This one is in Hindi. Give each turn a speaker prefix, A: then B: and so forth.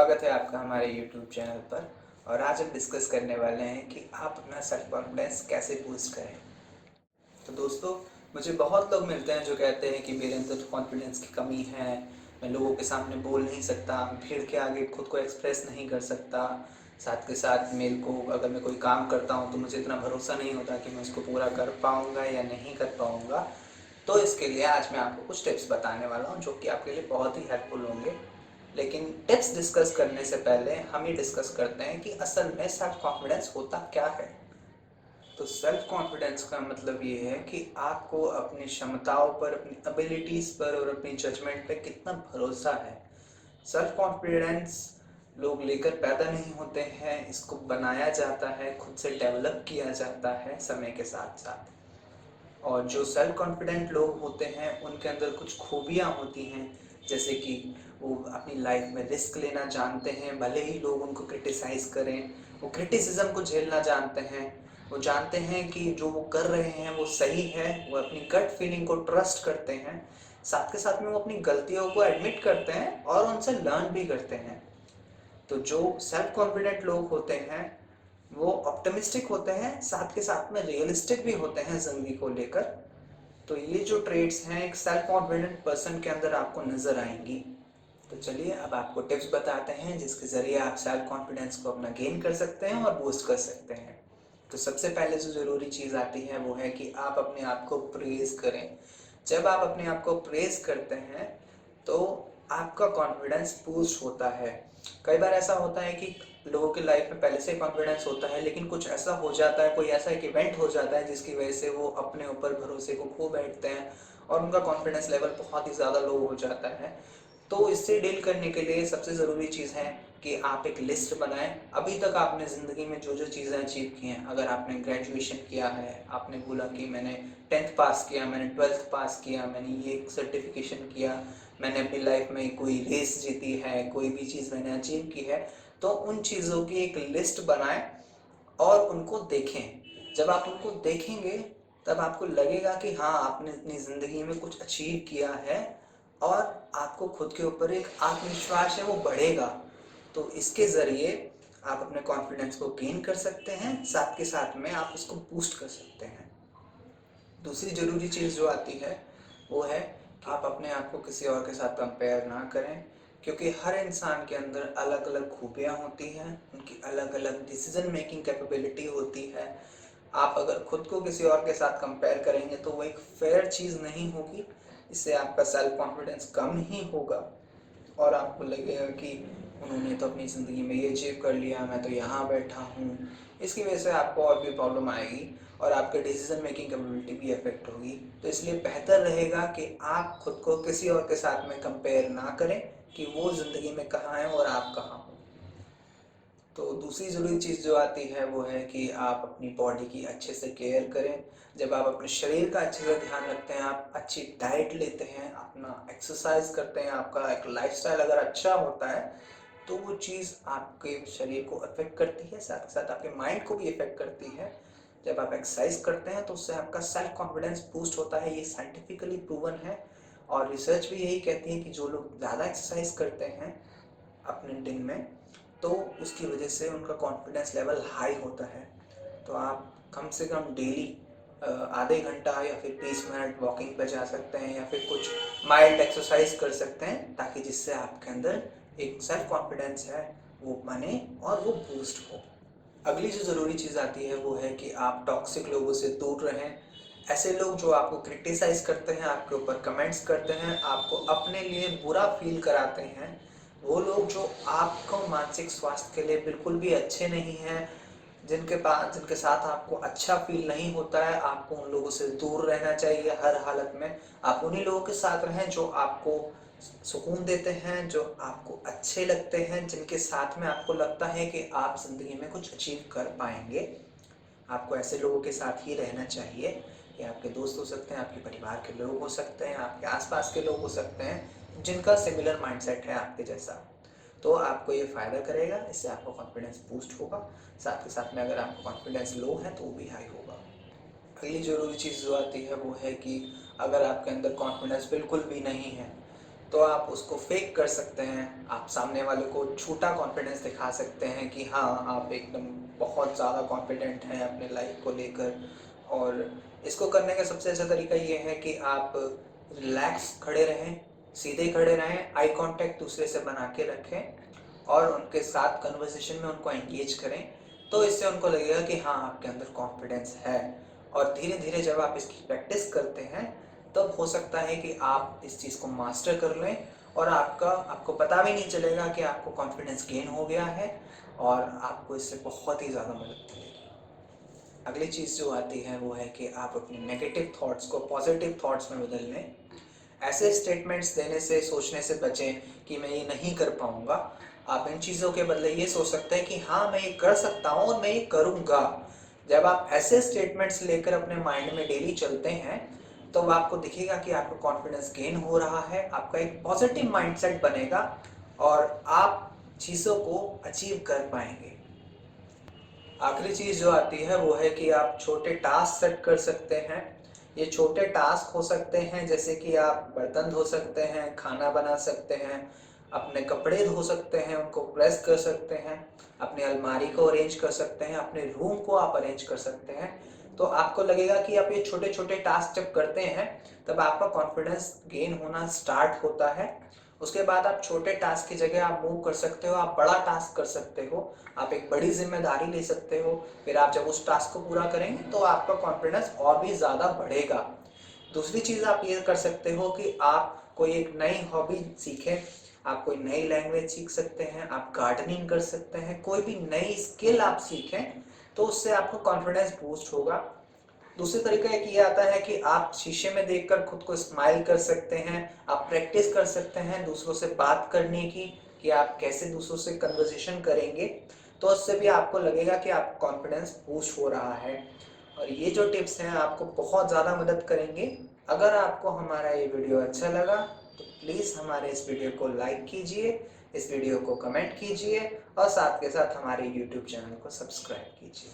A: स्वागत है आपका हमारे YouTube चैनल पर। और आज हम डिस्कस करने वाले हैं कि आप अपना सेल्फ कॉन्फिडेंस कैसे बूस्ट करें। तो दोस्तों, मुझे बहुत लोग मिलते हैं जो कहते हैं कि मेरे अंदर कॉन्फिडेंस की कमी है, मैं लोगों के सामने बोल नहीं सकता, भीड़ के आगे खुद को एक्सप्रेस नहीं कर सकता। साथ के साथ मेरे को अगर मैं कोई काम करता हूँ तो मुझे इतना भरोसा नहीं होता कि मैं उसको पूरा कर पाऊँगा या नहीं कर पाऊँगा। तो इसके लिए आज मैं आपको कुछ टिप्स बताने वाला हूँ जो कि आपके लिए बहुत ही हेल्पफुल होंगे। लेकिन टिप्स डिस्कस करने से पहले हम ये डिस्कस करते हैं कि असल में सेल्फ कॉन्फिडेंस होता क्या है। तो सेल्फ कॉन्फिडेंस का मतलब ये है कि आपको अपनी क्षमताओं पर, अपनी एबिलिटीज़ पर और अपनी जजमेंट पे कितना भरोसा है। सेल्फ कॉन्फिडेंस लोग लेकर पैदा नहीं होते हैं, इसको बनाया जाता है, खुद से डेवलप किया जाता है समय के साथ साथ। और जो सेल्फ कॉन्फिडेंट लोग होते हैं उनके अंदर कुछ खूबियाँ होती हैं, जैसे कि वो अपनी लाइफ में रिस्क लेना जानते हैं, भले ही लोग उनको क्रिटिसाइज़ करें। वो क्रिटिसिज्म को झेलना जानते हैं। वो जानते हैं कि जो वो कर रहे हैं वो सही है। वो अपनी गट फीलिंग को ट्रस्ट करते हैं। साथ के साथ में वो अपनी गलतियों को एडमिट करते हैं और उनसे लर्न भी करते हैं। तो जो सेल्फ कॉन्फिडेंट लोग होते हैं वो ऑप्टिमिस्टिक होते हैं, साथ के साथ में रियलिस्टिक भी होते हैं ज़िंदगी को लेकर। तो ये जो ट्रेड्स हैं एक सेल्फ कॉन्फिडेंट पर्सन के अंदर आपको नज़र आएंगी। तो चलिए अब आपको टिप्स बताते हैं जिसके ज़रिए आप सेल्फ कॉन्फिडेंस को अपना गेन कर सकते हैं और बूस्ट कर सकते हैं। तो सबसे पहले जो ज़रूरी चीज़ आती है वो है कि आप अपने आप को प्रेज़ करें। जब आप अपने आप को प्रेज़ करते हैं तो आपका कॉन्फिडेंस बूस्ट होता है। कई बार ऐसा होता है कि लोगों की लाइफ में पहले से कॉन्फिडेंस होता है, लेकिन कुछ ऐसा हो जाता है, कोई ऐसा एक इवेंट हो जाता है जिसकी वजह से वो अपने ऊपर भरोसे को खो बैठते हैं और उनका कॉन्फिडेंस लेवल बहुत ही ज़्यादा लो हो जाता है। तो इससे डील करने के लिए सबसे ज़रूरी चीज़ है कि आप एक लिस्ट बनाएं। अभी तक आपने ज़िंदगी में जो जो चीज़ें अचीव की हैं, अगर आपने ग्रेजुएशन किया है, आपने बोला कि मैंने 10th पास किया, मैंने 12th पास किया, मैंने ये सर्टिफिकेशन किया, मैंने अपनी लाइफ में कोई रेस जीती है, कोई भी चीज़ मैंने अचीव की है, तो उन चीज़ों की एक लिस्ट बनाएं और उनको देखें। जब आप उनको देखेंगे तब आपको लगेगा कि हाँ, आपने अपनी ज़िंदगी में कुछ अचीव किया है और आपको खुद के ऊपर एक आत्मविश्वास है वो बढ़ेगा। तो इसके ज़रिए आप अपने कॉन्फिडेंस को गेन कर सकते हैं, साथ के साथ में आप उसको बूस्ट कर सकते हैं। दूसरी ज़रूरी चीज़ जो आती है वो है कि आप अपने आप को किसी और के साथ कंपेयर ना करें, क्योंकि हर इंसान के अंदर अलग अलग खूबियाँ होती हैं, उनकी अलग अलग डिसीजन मेकिंग कैपेबिलिटी होती है। आप अगर खुद को किसी और के साथ कंपेयर करेंगे तो वो एक फेयर चीज़ नहीं होगी। इससे आपका सेल्फ कॉन्फिडेंस कम ही होगा और आपको लगेगा कि उन्होंने तो अपनी ज़िंदगी में ये अचीव कर लिया, मैं तो यहाँ बैठा हूँ। इसकी वजह से आपको और भी प्रॉब्लम आएगी और आपके डिसीजन मेकिंग कैपेबिलिटी भी अफेक्ट होगी। तो इसलिए बेहतर रहेगा कि आप खुद को किसी और के साथ में कंपेयर ना करें कि वो ज़िंदगी में कहाँ हैं और आप कहाँ हो। तो दूसरी ज़रूरी चीज़ जो आती है वो है कि आप अपनी बॉडी की अच्छे से केयर करें। जब आप अपने शरीर का अच्छे से ध्यान रखते हैं, आप अच्छी डाइट लेते हैं, अपना एक्सरसाइज करते हैं, आपका एक लाइफस्टाइल अगर अच्छा होता है तो वो चीज़ आपके शरीर को अफेक्ट करती है, साथ साथ आपके माइंड को भी इफेक्ट करती है। जब आप एक्सरसाइज करते हैं तो उससे आपका सेल्फ कॉन्फिडेंस बूस्ट होता है, ये साइंटिफिकली प्रूवन है। और रिसर्च भी यही कहती है कि जो लोग ज़्यादा एक्सरसाइज करते हैं अपने दिन में तो उसकी वजह से उनका कॉन्फिडेंस लेवल हाई होता है। तो आप कम से कम डेली आधे घंटा या फिर 20 मिनट वॉकिंग पे जा सकते हैं या फिर कुछ माइल्ड एक्सरसाइज कर सकते हैं, ताकि जिससे आपके अंदर एक सेल्फ कॉन्फिडेंस है वो बने और वो बूस्ट हो। अगली जो ज़रूरी चीज़ आती है वो है कि आप टॉक्सिक लोगों से दूर रहें। ऐसे लोग जो आपको क्रिटिसाइज करते हैं, आपके ऊपर कमेंट्स करते हैं, आपको अपने लिए बुरा फील कराते हैं, वो लोग जो आपको मानसिक स्वास्थ्य के लिए बिल्कुल भी अच्छे नहीं हैं, जिनके साथ आपको अच्छा फील नहीं होता है, आपको उन लोगों से दूर रहना चाहिए हर हालत में। आप उन्हीं लोगों के साथ रहें जो आपको सुकून देते हैं, जो आपको अच्छे लगते हैं, जिनके साथ में आपको लगता है कि आप ज़िंदगी में कुछ अचीव कर पाएंगे। आपको ऐसे लोगों के साथ ही रहना चाहिए। ये आपके दोस्त हो सकते हैं, आपके परिवार के लोग हो सकते हैं, आपके आसपास के लोग हो सकते हैं जिनका सिमिलर माइंडसेट है आपके जैसा। तो आपको ये फ़ायदा करेगा, इससे आपका कॉन्फिडेंस बूस्ट होगा। साथ के साथ में अगर आपका कॉन्फिडेंस लो है तो वो भी हाई होगा। अगली ज़रूरी चीज़ जो आती है वो है कि अगर आपके अंदर कॉन्फिडेंस बिल्कुल भी नहीं है तो आप उसको फेक कर सकते हैं, आप सामने वाले को झूठा कॉन्फिडेंस दिखा सकते हैं कि हाँ आप एकदम बहुत ज़्यादा कॉन्फिडेंट हैं अपने लाइफ को लेकर। और इसको करने का सबसे अच्छा तरीका ये है कि आप रिलैक्स खड़े रहें, सीधे खड़े रहें, आई कांटेक्ट दूसरे से बना के रखें और उनके साथ कन्वर्सेशन में उनको एंगेज करें। तो इससे उनको लगेगा कि हाँ आपके अंदर कॉन्फिडेंस है। और धीरे धीरे जब आप इसकी प्रैक्टिस करते हैं तब हो सकता है कि आप इस चीज़ को मास्टर कर लें और आपको पता भी नहीं चलेगा कि आपको कॉन्फिडेंस गेन हो गया है और आपको इससे बहुत ही ज़्यादा मदद मिलेगी। अगली चीज़ जो आती है वो है कि आप अपने नेगेटिव थॉट्स को पॉजिटिव थॉट्स में बदल लें। ऐसे स्टेटमेंट्स देने से, सोचने से बचें कि मैं ये नहीं कर पाऊँगा। आप इन चीज़ों के बदले ये सोच सकते हैं कि हाँ मैं ये कर सकता हूँ और मैं ये करूँगा। जब आप ऐसे स्टेटमेंट्स लेकर अपने माइंड में डेली चलते हैं तो आपको दिखेगा कि आपको कॉन्फिडेंस गेन हो रहा है, आपका एक पॉजिटिव माइंडसेट बनेगा और आप चीज़ों को अचीव कर पाएंगे। आखिरी चीज़ जो आती है वो है कि आप छोटे टास्क सेट कर सकते हैं। ये छोटे टास्क हो सकते हैं जैसे कि आप बर्तन धो सकते हैं, खाना बना सकते हैं, अपने कपड़े धो सकते हैं, उनको प्रेस कर सकते हैं, अपनी अलमारी को अरेंज कर सकते हैं, अपने रूम को आप अरेंज कर सकते हैं। तो आपको लगेगा कि आप ये छोटे छोटे टास्क जब करते हैं तब आपका कॉन्फिडेंस गेन होना स्टार्ट होता है। उसके बाद आप छोटे टास्क की जगह आप मूव कर सकते हो, आप बड़ा टास्क कर सकते हो, आप एक बड़ी जिम्मेदारी ले सकते हो। फिर आप जब उस टास्क को पूरा करेंगे तो आपका कॉन्फिडेंस और भी ज़्यादा बढ़ेगा। दूसरी चीज़ आप ये कर सकते हो कि आप कोई एक नई हॉबी सीखें, आप कोई नई लैंग्वेज सीख सकते हैं, आप गार्डनिंग कर सकते हैं, कोई भी नई स्किल आप सीखें तो उससे आपको कॉन्फिडेंस बूस्ट होगा। दूसरी तरीका एक ये आता है कि आप शीशे में देखकर खुद को स्माइल कर सकते हैं, आप प्रैक्टिस कर सकते हैं दूसरों से बात करने की कि आप कैसे दूसरों से कन्वर्सेशन करेंगे। तो उससे भी आपको लगेगा कि आप कॉन्फिडेंस बूस्ट हो रहा है। और ये जो टिप्स हैं आपको बहुत ज़्यादा मदद करेंगे। अगर आपको हमारा ये वीडियो अच्छा लगा तो प्लीज़ हमारे इस वीडियो को लाइक कीजिए, इस वीडियो को कमेंट कीजिए और साथ के साथ हमारे YouTube चैनल को सब्सक्राइब कीजिए।